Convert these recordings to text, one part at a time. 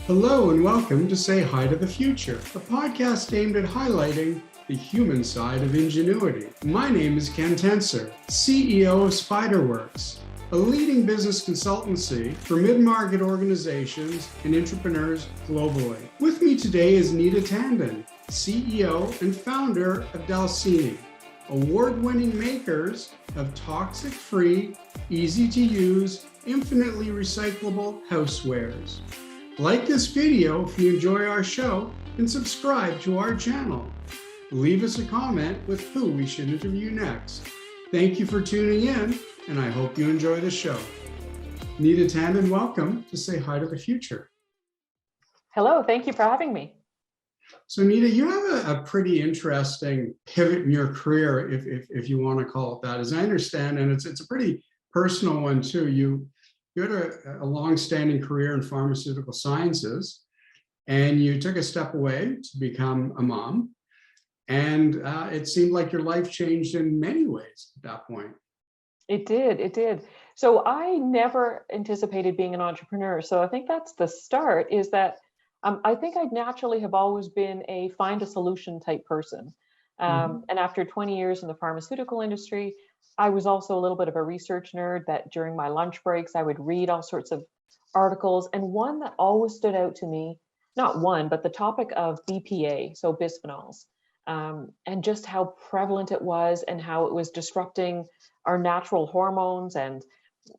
Hello and welcome to Say Hi to the Future, a podcast aimed at highlighting the human side of ingenuity. My name is Ken Tenser, CEO of SpyderWorks, a leading business consultancy for mid-market organizations and entrepreneurs globally. With me today is Nita Tandon, CEO and founder of DALCINI, award-winning makers of toxic-free, easy-to-use, infinitely recyclable housewares. Like this video if you enjoy our show and subscribe to our channel. Leave us a comment with who we should interview next. Thank you for tuning in, and I hope you enjoy the show. Nita Tandon, welcome to Say Hi to the Future. Hello, thank you for having me. So Nita, you have a pretty interesting pivot in your career, if you want to call it that, as I understand, and it's a pretty personal one too. You had a long-standing career in pharmaceutical sciences, and you took a step away to become a mom. And it seemed like your life changed in many ways at that point. It did. So I never anticipated being an entrepreneur. So I think that's the start, is that I think I'd naturally have always been a find a solution type person. And after 20 years in the pharmaceutical industry, I was also a little bit of a research nerd, that during my lunch breaks, I would read all sorts of articles. And one that always stood out to me, not one, but the topic of BPA, so bisphenols, and just how prevalent it was and how it was disrupting our natural hormones. And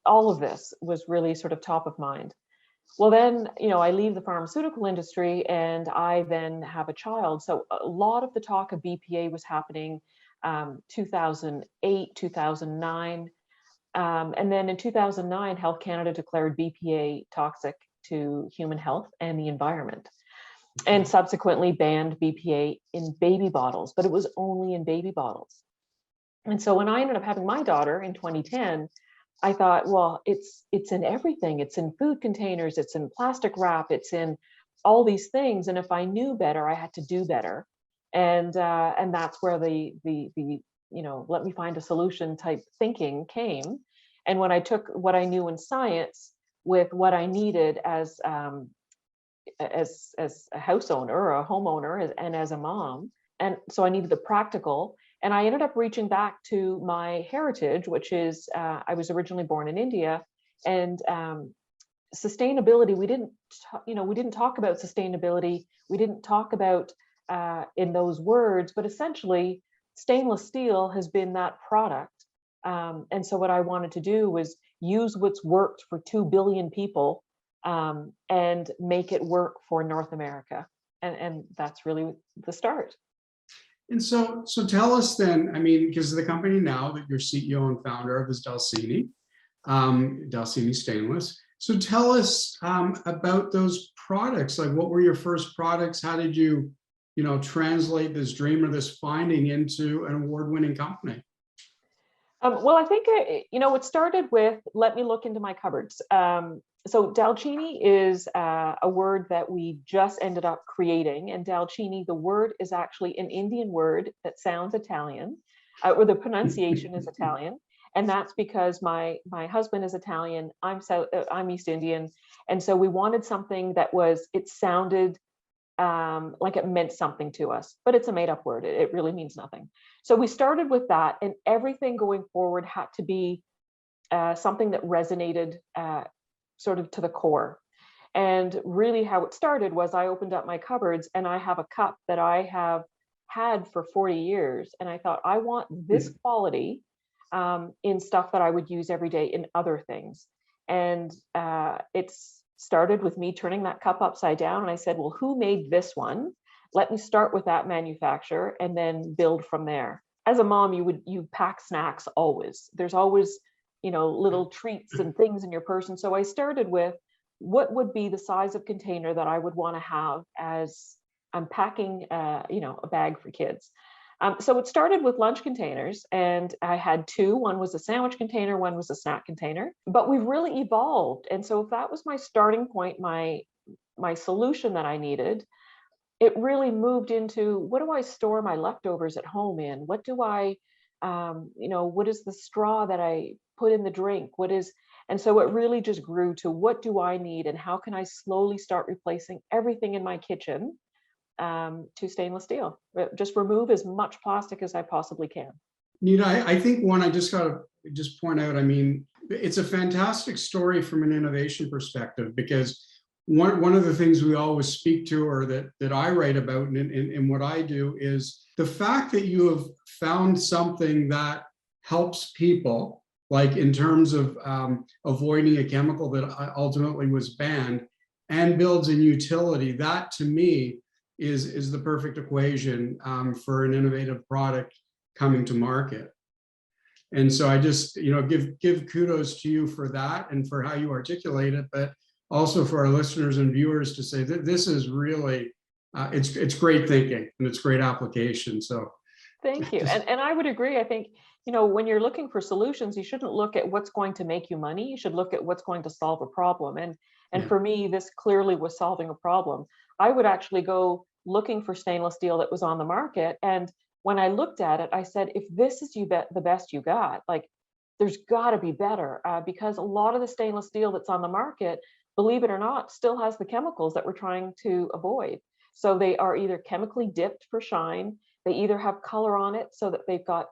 all of this was really sort of top of mind. Well, then, I leave the pharmaceutical industry and I then have a child. So a lot of the talk of BPA was happening 2008, 2009. And then in 2009, Health Canada declared BPA toxic to human health and the environment, and subsequently banned BPA in baby bottles, but it was only in baby bottles. And so when I ended up having my daughter in 2010, I thought, well, it's in everything. It's in food containers, it's in plastic wrap, it's in all these things. And if I knew better, I had to do better. And that's where the let me find a solution type thinking came. And when I took what I knew in science with what I needed as a house owner or a homeowner and as a mom, and so I needed the practical. And I ended up reaching back to my heritage, which is I was originally born in India, and sustainability. We didn't talk about sustainability. We didn't talk about in those words, but essentially stainless steel has been that product. And so what I wanted to do was use what's worked for 2 billion people and make it work for North America. And that's really the start. And so tell us then, because the company now that you're CEO and founder of is DALCINI, DALCINI Stainless. So tell us about those products. Like, what were your first products? How did you, translate this dream or this finding into an award-winning company? Well, I think, it started with, let me look into my cupboards. So DALCINI is a word that we just ended up creating. And DALCINI, the word is actually an Indian word that sounds Italian, or the pronunciation is Italian. And that's because my husband is Italian, I'm East Indian. And so we wanted something that it sounded like it meant something to us, but it's a made up word. It really means nothing. So we started with that, and everything going forward had to be something that resonated sort of to the core. And really how it started was I opened up my cupboards and I have a cup that I have had for 40 years. And I thought, I want this quality in stuff that I would use every day in other things. And it's started with me turning that cup upside down. And I said, well, who made this one? Let me start with that manufacturer and then build from there. As a mom, you pack snacks always. There's always, little treats and things in your purse. And so I started with what would be the size of container that I would want to have as I'm packing, a bag for kids. So it started with lunch containers, and I had two. One was a sandwich container, one was a snack container, but we've really evolved. And so if that was my starting point, my solution that I needed, it really moved into, what do I store my leftovers at home in? What do I, what is the straw that I put in the drink? And so it really just grew to what do I need and how can I slowly start replacing everything in my kitchen to stainless steel. Just remove as much plastic as I possibly can. Nita, I think one I just got to just point out, I mean, it's a fantastic story from an innovation perspective, because one of the things we always speak to, or that I write about in what I do, is the fact that you have found something that helps people, like in terms of avoiding a chemical that ultimately was banned, and builds in utility. That to me is the perfect equation for an innovative product coming to market. And so I just, give kudos to you for that and for how you articulate it, but also for our listeners and viewers to say that this is really, it's great thinking and it's great application. So thank you. And I would agree. I think, when you're looking for solutions, you shouldn't look at what's going to make you money. You should look at what's going to solve a problem. And Yeah. for me, this clearly was solving a problem. I would actually go looking for stainless steel that was on the market. And when I looked at it, I said, if this is the best you got, like, there's got to be better, because a lot of the stainless steel that's on the market, believe it or not, still has the chemicals that we're trying to avoid. So they are either chemically dipped for shine, they either have color on it so that they've got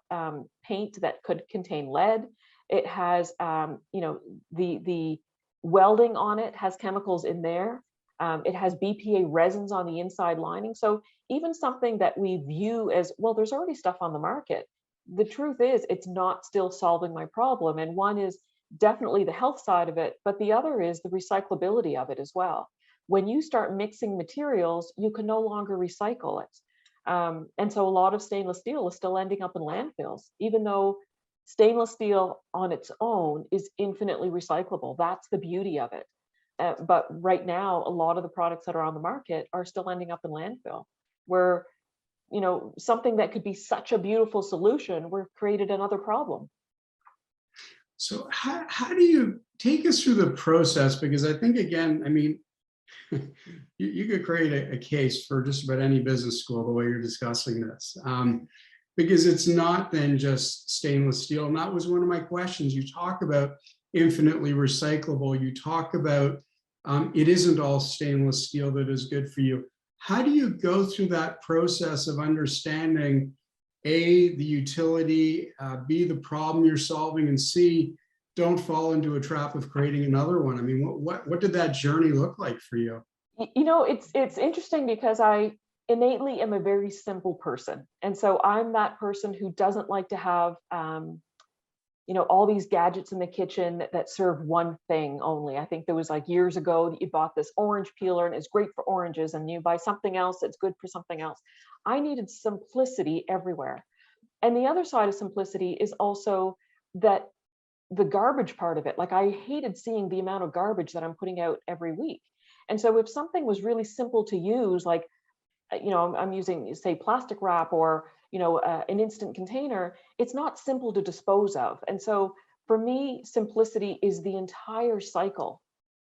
paint that could contain lead. It has, the welding on it has chemicals in there. It has BPA resins on the inside lining. So even something that we view as, well, there's already stuff on the market. The truth is it's not still solving my problem. And one is definitely the health side of it, but the other is the recyclability of it as well. When you start mixing materials, you can no longer recycle it. And so a lot of stainless steel is still ending up in landfills, even though stainless steel on its own is infinitely recyclable. That's the beauty of it. But right now, a lot of the products that are on the market are still ending up in landfill, where, something that could be such a beautiful solution, we've created another problem. So how do you take us through the process? Because I think, again, I mean, you could create a case for just about any business school the way you're discussing this, because it's not then just stainless steel. And that was one of my questions. You talk about infinitely recyclable. You talk about it isn't all stainless steel that is good for you. How do you go through that process of understanding A, the utility, B, the problem you're solving, and C, don't fall into a trap of creating another one? I mean, what did that journey look like for you? It's interesting because I innately am a very simple person. And so I'm that person who doesn't like to have, all these gadgets in the kitchen that serve one thing only. I think there was like years ago that you bought this orange peeler and it's great for oranges, and you buy something else that's good for something else. I needed simplicity everywhere. And the other side of simplicity is also that the garbage part of it. Like, I hated seeing the amount of garbage that I'm putting out every week. And so if something was really simple to use, like, I'm using, say, plastic wrap or, an instant container, it's not simple to dispose of. And so for me, simplicity is the entire cycle.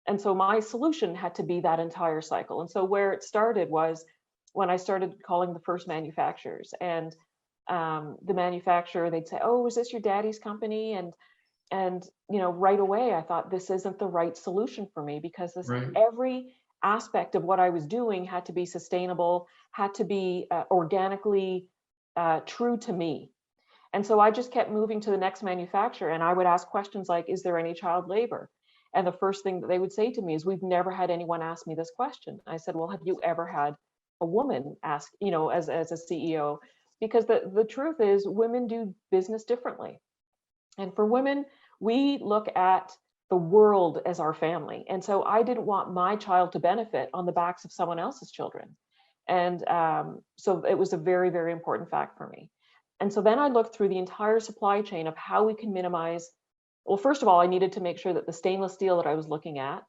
And so my solution had to be that entire cycle. And so where it started was when I started calling the first manufacturers, and the manufacturer, they'd say, oh, is this your daddy's company? And right away I thought, this isn't the right solution for me, because Right. every aspect of what I was doing had to be sustainable, had to be organically true to me. And so I just kept moving to the next manufacturer, and I would ask questions like, is there any child labor? And the first thing that they would say to me is, we've never had anyone ask me this question. I said, well, have you ever had a woman ask, as a CEO? Because the truth is, women do business differently. And for women, we look at the world as our family. And so I didn't want my child to benefit on the backs of someone else's children. And so it was a very, very important fact for me. And so then I looked through the entire supply chain of how we can minimize. Well, first of all, I needed to make sure that the stainless steel that I was looking at,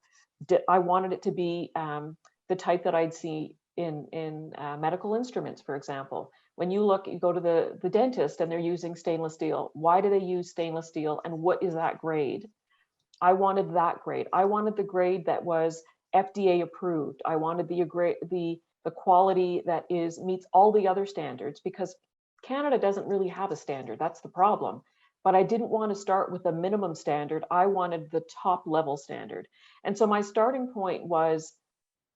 I wanted it to be the type that I'd see in medical instruments, for example. When you go to the dentist and they're using stainless steel, why do they use stainless steel, and what is that grade? I wanted that grade. I wanted the grade that was FDA approved. I wanted the quality that meets all the other standards, because Canada doesn't really have a standard. That's the problem. but I didn't want to start with a minimum standard. I wanted the top level standard. And so my starting point was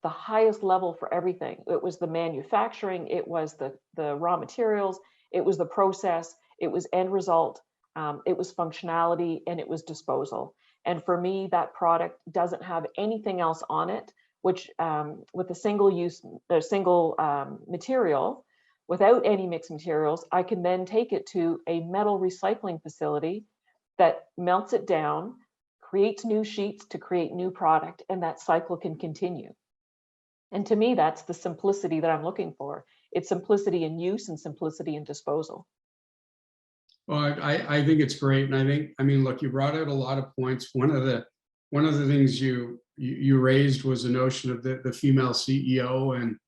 the highest level for everything. It was the manufacturing, it was the raw materials, it was the process, it was end result, it was functionality, and it was disposal. And for me, that product doesn't have anything else on it, which with a single material, without any mixed materials, I can then take it to a metal recycling facility that melts it down, creates new sheets to create new product, and that cycle can continue. And to me, that's the simplicity that I'm looking for. It's simplicity in use and simplicity in disposal. Well, I think it's great. And I mean, look, you brought out a lot of points. One of the things you raised was the notion of the female CEO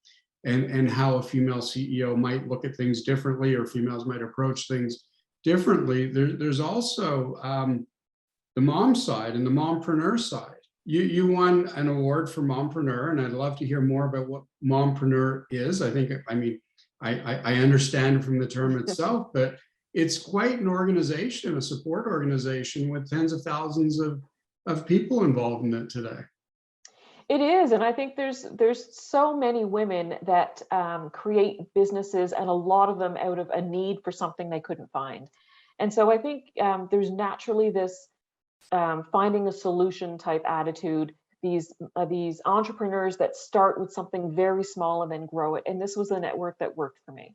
and how a female CEO might look at things differently, or females might approach things differently. There's also the mom side and the mompreneur side. You won an award for Mompreneur, and I'd love to hear more about what Mompreneur is. I understand from the term itself, but it's quite an organization, a support organization with tens of thousands of people involved in it today. It is, and I think there's so many women that create businesses, and a lot of them out of a need for something they couldn't find. And so I think there's naturally this finding a solution type attitude. These entrepreneurs that start with something very small and then grow it. And this was a network that worked for me.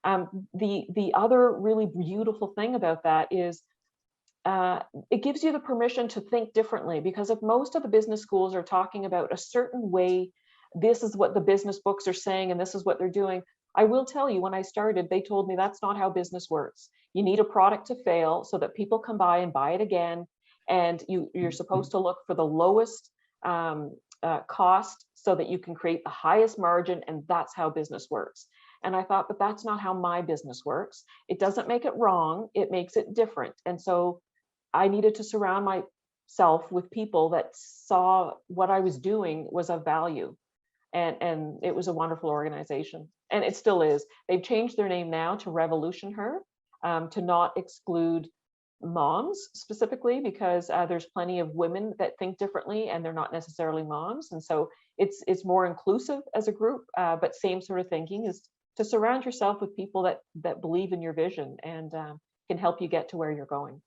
The other really beautiful thing about that is it gives you the permission to think differently, because if most of the business schools are talking about a certain way, this is what the business books are saying and this is what they're doing. I will tell you, when I started, they told me that's not how business works. You need a product to fail so that people come by and buy it again. And you're supposed to look for the lowest cost so that you can create the highest margin, and that's how business works. And I thought, but that's not how my business works. It doesn't make it wrong, it makes it different. And so I needed to surround myself with people that saw what I was doing was of value. And it was a wonderful organization, and it still is. They've changed their name now to Revolution Her, to not exclude moms specifically, because there's plenty of women that think differently and they're not necessarily moms. And so it's more inclusive as a group, but same sort of thinking is to surround yourself with people that believe in your vision and can help you get to where you're going.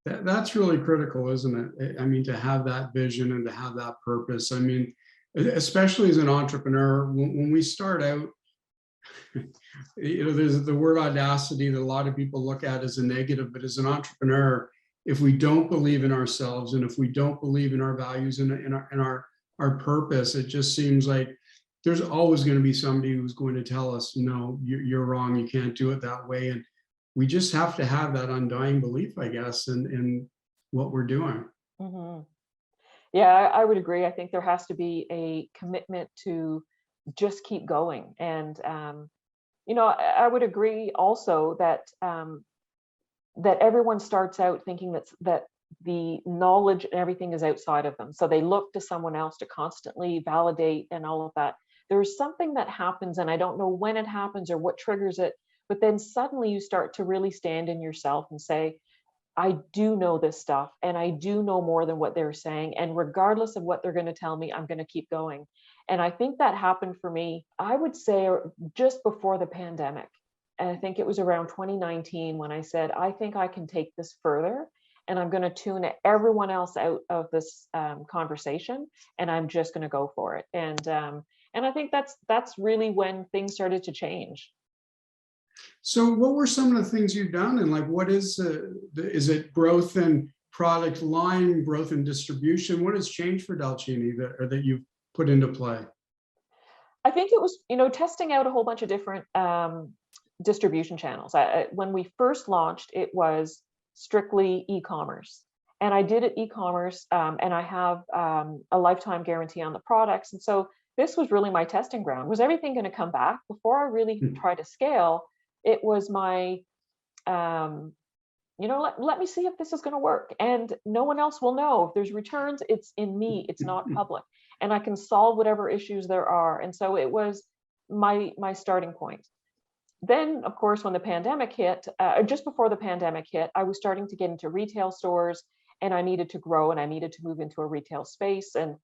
That's really critical, isn't it? I mean, to have that vision and to have that purpose. I mean, especially as an entrepreneur, when we start out, there's the word audacity that a lot of people look at as a negative, but as an entrepreneur, if we don't believe in ourselves and if we don't believe in our values and in our purpose, it just seems like there's always going to be somebody who's going to tell us, no, you're wrong, you can't do it that way. And we just have to have that undying belief, I guess, in what we're doing. Mm-hmm. Yeah, I would agree. I think there has to be a commitment to just keep going. And, I would agree also that that everyone starts out thinking that the knowledge and everything is outside of them. So they look to someone else to constantly validate and all of that. There's something that happens, and I don't know when it happens or what triggers it, but then suddenly you start to really stand in yourself and say, I do know this stuff, and I do know more than what they're saying. And regardless of what they're going to tell me, I'm going to keep going. And I think that happened for me, I would say, just before the pandemic. And I think it was around 2019 when I said, I think I can take this further, and I'm going to tune everyone else out of this conversation, and I'm just going to go for it. And I think that's really when things started to change. So what were some of the things you've done, and like, what is it growth in product line, growth in distribution? What has changed for DALCINI that you've put into play? I think it was, testing out a whole bunch of different distribution channels. When we first launched, it was strictly e-commerce, and I did it e-commerce, and I have a lifetime guarantee on the products. And so this was really my testing ground. Was everything going to come back? Before I really tried to scale, it was my, let me see if this is going to work. And no one else will know. If there's returns, it's in me, it's not public. And I can solve whatever issues there are. And so it was my starting point. then, of course, when the pandemic hit, just before the pandemic hit, I was starting to get into retail stores, and I needed to grow, and I needed to move into a retail space. And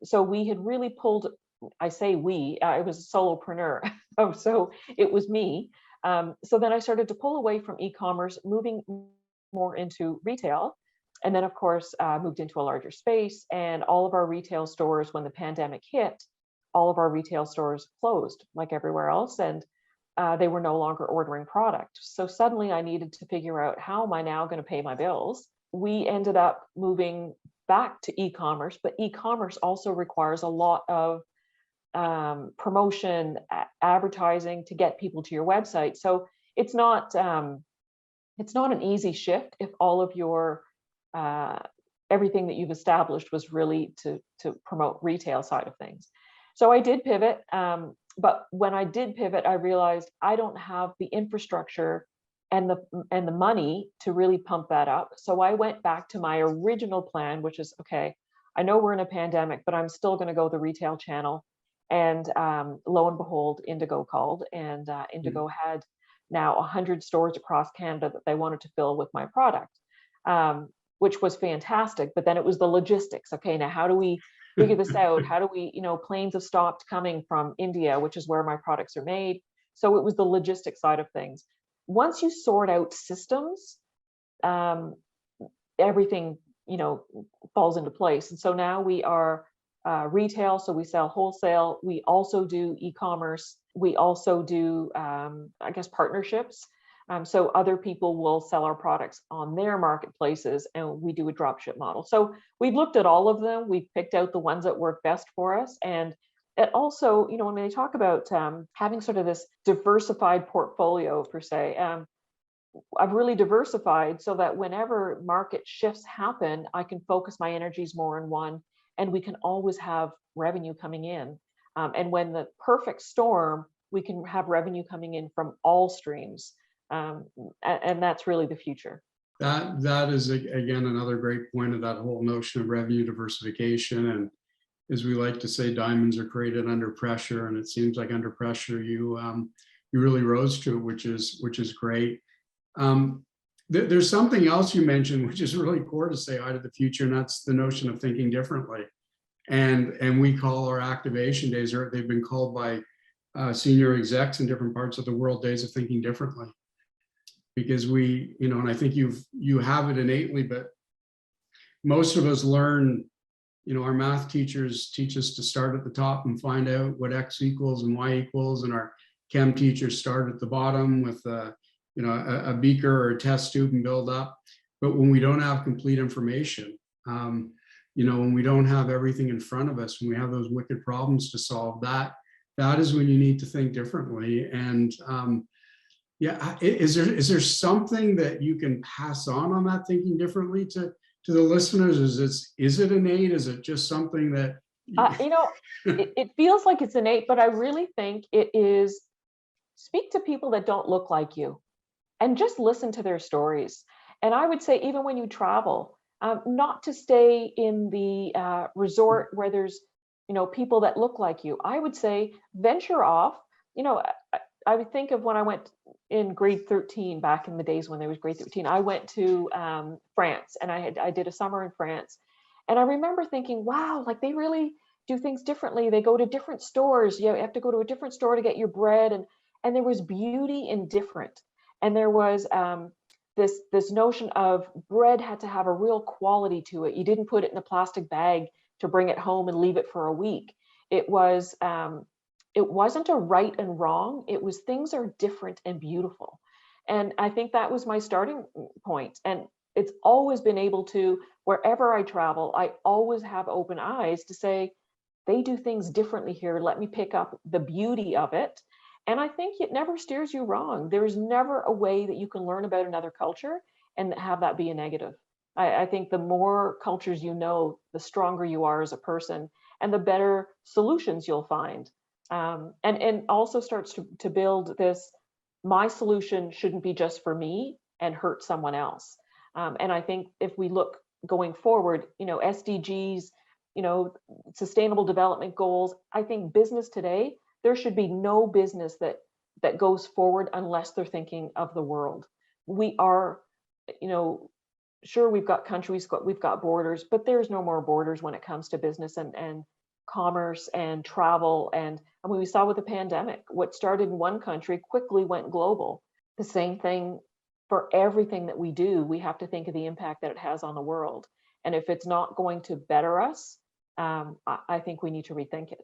so we had really pulled, I say we, I was a solopreneur, so it was me. So then I started to pull away from e-commerce, moving more into retail. And then, of course, moved into a larger space. And all of our retail stores, when the pandemic hit, all of our retail stores closed like everywhere else. And they were no longer ordering product. So suddenly I needed to figure out, how am I now going to pay my bills? We ended up moving back to e-commerce, but e-commerce also requires a lot of promotion, advertising to get people to your website. So it's not an easy shift if all of your everything that you've established was really to promote retail side of things. So I did pivot. But when I did pivot, I realized I don't have the infrastructure and the money to really pump that up. So I went back to my original plan, which is, okay, I know we're in a pandemic, but I'm still going to go the retail channel. And lo and behold, Indigo called, and Indigo had now 100 stores across Canada that they wanted to fill with my product, which was fantastic. But then it was the logistics. Okay, now how do we figure this out? How do we, planes have stopped coming from India, which is where my products are made. So it was the logistics side of things. Once you sort out systems, everything, falls into place. And so now we are retail, so we sell wholesale. We also do e-commerce. We also do, partnerships. So other people will sell our products on their marketplaces, and we do a drop ship model. So we've looked at all of them. We've picked out the ones that work best for us. And it also, when they talk about having sort of this diversified portfolio per se, I've really diversified so that whenever market shifts happen, I can focus my energies more in one, and we can always have revenue coming in. And when the perfect storm, we can have revenue coming in from all streams. And that's really the future. That is, again, another great point of that whole notion of revenue diversification. And as we like to say, diamonds are created under pressure, and it seems like under pressure you really rose to it, which is great. There's something else you mentioned, which is really core to say eye to the future, and that's the notion of thinking differently. And we call our activation days, or they've been called by senior execs in different parts of the world, days of thinking differently. Because we, and I think you have it innately, but most of us learn, our math teachers teach us to start at the top and find out what X equals and Y equals, and our chem teachers start at the bottom with a beaker or a test tube and build up. But when we don't have complete information, when we don't have everything in front of us, when we have those wicked problems to solve, that is when you need to think differently. And is there something that you can pass on that thinking differently to the listeners? Is it innate? Is it just something that it feels like it's innate, but I really think it is, speak to people that don't look like you and just listen to their stories. And I would say, even when you travel, not to stay in the resort where there's people that look like you. I would say venture off. I would think of when I went in grade 13, back in the days when there was grade 13, I went to France, and I did a summer in France. And I remember thinking, wow, like they really do things differently. They go to different stores. You have to go to a different store to get your bread. And there was beauty in different. And there was this notion of bread had to have a real quality to it. You didn't put it in a plastic bag to bring it home and leave it for a week. It wasn't a right and wrong. It was, things are different and beautiful. And I think that was my starting point. And it's always been able to, wherever I travel, I always have open eyes to say, they do things differently here. Let me pick up the beauty of it. And I think it never steers you wrong. There's never a way that you can learn about another culture and have that be a negative. I think the more cultures the stronger you are as a person, and the better solutions you'll find. And also starts to build this, my solution shouldn't be just for me and hurt someone else. And I think if we look going forward, SDGs, sustainable development goals, I think business today, there should be no business that that goes forward unless they're thinking of the world. We are, sure, we've got countries, we've got borders, but there's no more borders when it comes to business and commerce and travel. And I mean, we saw with the pandemic, what started in one country quickly went global. The same thing for everything that we do. We have to think of the impact that it has on the world. And if it's not going to better us, I think we need to rethink it.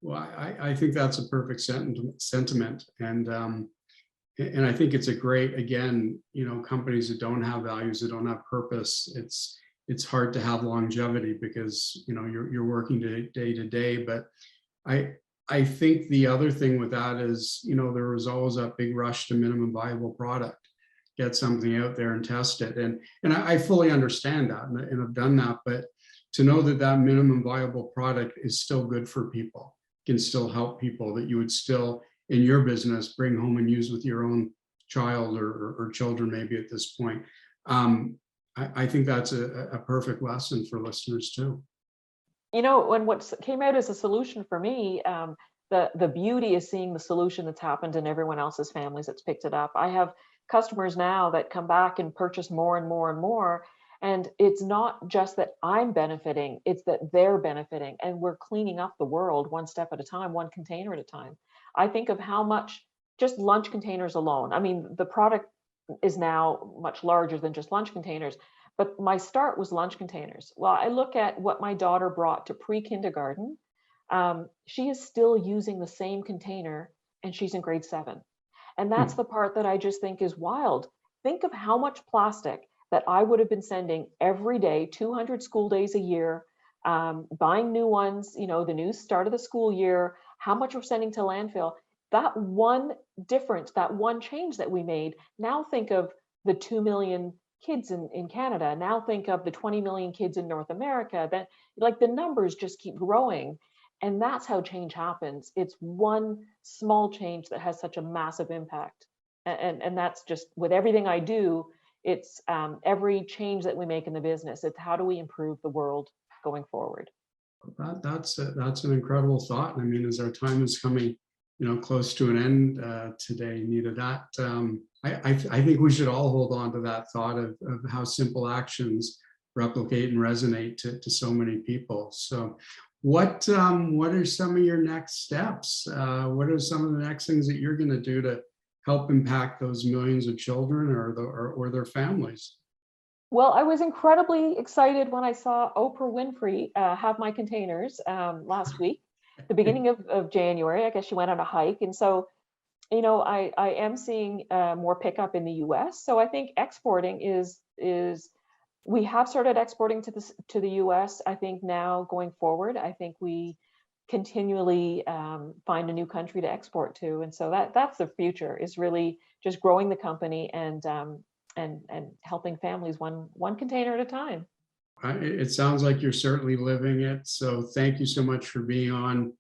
Well, I think that's a perfect sentiment. And I think it's a great, again, companies that don't have values, that don't have purpose, it's hard to have longevity because, you're working day to day. But I think the other thing with that is, there was always that big rush to minimum viable product, get something out there and test it. And I fully understand that and I've done that, but to know that that minimum viable product is still good for people, can still help people, that you would still, in your business, bring home and use with your own child or children maybe at this point. I think that's a perfect lesson for listeners too. When what came out as a solution for me, the beauty is seeing the solution that's happened in everyone else's families that's picked it up. I have customers now that come back and purchase more and more and more. And it's not just that I'm benefiting, it's that they're benefiting. And we're cleaning up the world one step at a time, one container at a time. I think of how much just lunch containers alone. I mean, the product is now much larger than just lunch containers, but my start was lunch containers. Well, I look at what my daughter brought to pre-kindergarten. She is still using the same container and she's in grade 7. And that's the part that I just think is wild. Think of how much plastic that I would have been sending every day, 200 school days a year, buying new ones, the new start of the school year, how much we're sending to landfill. That one difference, that one change that we made. Now think of the 2 million kids in Canada. Now think of the 20 million kids in North America. That, like, the numbers just keep growing. And that's how change happens. It's one small change that has such a massive impact. And that's just with everything I do. It's every change that we make in the business. It's how do we improve the world going forward? That's an incredible thought. I mean, as our time is coming, close to an end today, Nita, that I think we should all hold on to that thought of how simple actions replicate and resonate to so many people. So, what are some of your next steps? What are some of the next things that you're going to do to help impact those millions of children or their families? Well, I was incredibly excited when I saw Oprah Winfrey have my containers last week, the beginning of January. I guess she went on a hike. And so, I am seeing more pickup in the US. So I think exporting is we have started exporting to the US. I think now going forward, I think we continually find a new country to export to. And so that's the future, is really just growing the company and helping families one container at a time. It sounds like you're certainly living it. So thank you so much for being on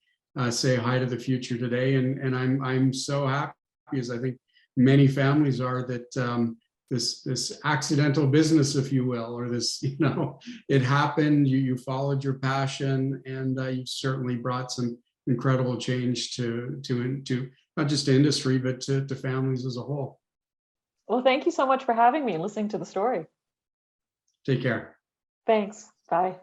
Say Hi to the Future today. And I'm so happy, as I think many families are, that this accidental business, if you will, or this, it happened, you followed your passion, and you've certainly brought some incredible change to not just to industry, but to families as a whole. Well, thank you so much for having me and listening to the story. Take care. Thanks. Bye.